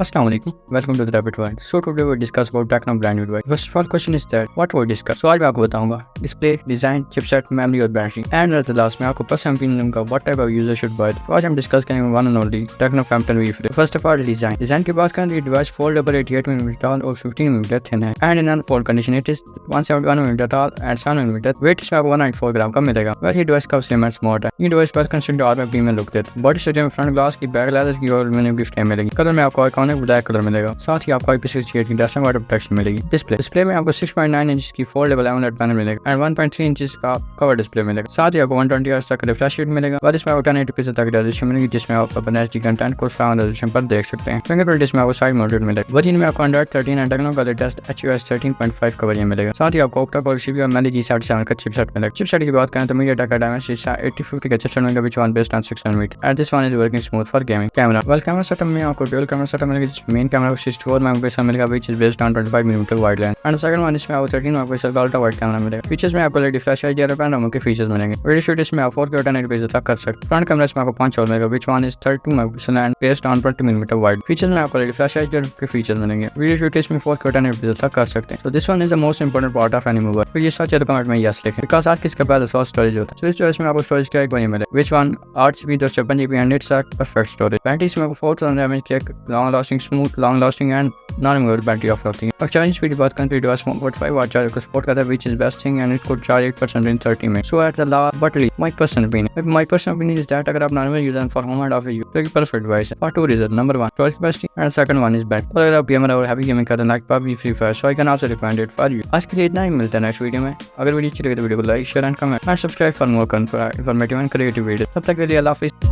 Assalamu alaikum. Welcome to the Rabbit World. So today we discuss about Techno brand new device. First of all, question is that what we discuss. So आज मैं आपको बताऊंगा display, design, chipset, memory और battery. And at the last में आपको personal opinion दूंगा what type of user should buy. तो आज हम डिस्कस करेंगे one and only Techno Phantom V3. First of all design की बात करें तो ये डिवाइस फोल्डेबल 88mm tall और 15mm थिन है. And in unfold condition it is 171mm tall and 7mm. Weight इसमें आपको 194 ग्राम का मिलेगा. वैसे ये डिवाइस काफी स्लिम एंड स्मार्ट है. ये डिवाइस पर कंसिडर और में प्रीमियम लुक देता है. बॉडी स्ट्रक्चर में फ्रंट ग्लास की बैक लेदर की और एल्यूमिनियम की फ्रेम मिलेगी. कलर में आपको आइकॉनिक ब्लैक कलर मिलेगा. साथ ही आपको IP68 की डस्ट एंड वाटर प्रोटेक्शन मिलेगी. डिस्प्ले में आपको 6.9 इंच की फोल्डेबल AMOLED पैनल मिलेगा एंड 1.3 इंच का कवर डिस्प्ले मिलेगा. साथ ही आपको 120 हर्ट्ज तक रिफ्रेश रेट मिलेगा और इसमें आपको 1080p तक रेजोल्यूशन मिलेगी जिसमें आप अपने HD कंटेंट को 7 रेजोल्यूशन पर देख सकते हैं. फिंगरप्रिंट इसमें आपको साइड माउंटेड मिलेगा. वर्जन में आपको Android 13 एंड Techno का लेटेस्ट HUI 13.5 का वेरिएंट मिलेगा. साथ ही आपको ऑक्टा कोर CPU और Mali G77 का चिपसेट मिलेगा. चिपसेट की बात करें तो MediaTek Dimensity 8050 का चिपसेट मिलेगा which one based on 6nm and this one is working smooth for gaming. Camera camera setup में आपको डुअल कैमरा सेटअप मिलेगा जिसमें मेन कैमरा 64 मेगापिक्सल मिलेगा which is based on 25mm wide lens and the second one इसमें आपको 13 megapixel का ultra wide camera मिलेगा. Features में आपको LED फ्लैश लाइट पैनोरामा के फीचर्स मिलेंगे. वीडियो शूट इसमें आप 4K और 1080p तक कर सकते हैं. फ्रंट कैमरा इसमें आपको 5 और मिलेगा which one is 32 megapixel and based on 20mm wide. Features में आपको LED फ्लैश लाइट के फीचर्स मिलेंगे. वीडियो शूट इसमें 4K और 1080p तक कर सकते हैं. So this one is the most important part of any mobile. फिर ये सच है तो कमेंट में यस लिखें बिकॉज़ आज किसका पहले स्टोरेज होता है. तो इस डिवाइस में आपको स्टोरेज का एक वेरिएंट मिलेगा which one 8GB 256GB and it's a perfect storage. Battery इसमें आपको 4000 mAh की long lasting smooth long lasting and non removable battery offer होती है. और चार्जिंग स्पीड की बात करें तो डिवाइस 1.5 वाट चार्जर को सपोर्ट करता है which is best thing and it could charge 8% in 30 minutes. So at the last but my personal opinion is that अगर आप normal user for home and office use तो एक परफेक्ट डिवाइस है. और two reason number 1 storage capacity and second one is battery. और अगर आप gamer और हैवी गेमिंग करते हैं like PUBG free fire so I can also recommend it for you. आज के लिए इतना ही. मिलता है नेक्स्ट वीडियो में. अगर वीडियो अच्छी लगे तो वीडियो को like share and comment and subscribe for more informative and creative video. तब तक के लिए अल्लाह हाफिज़.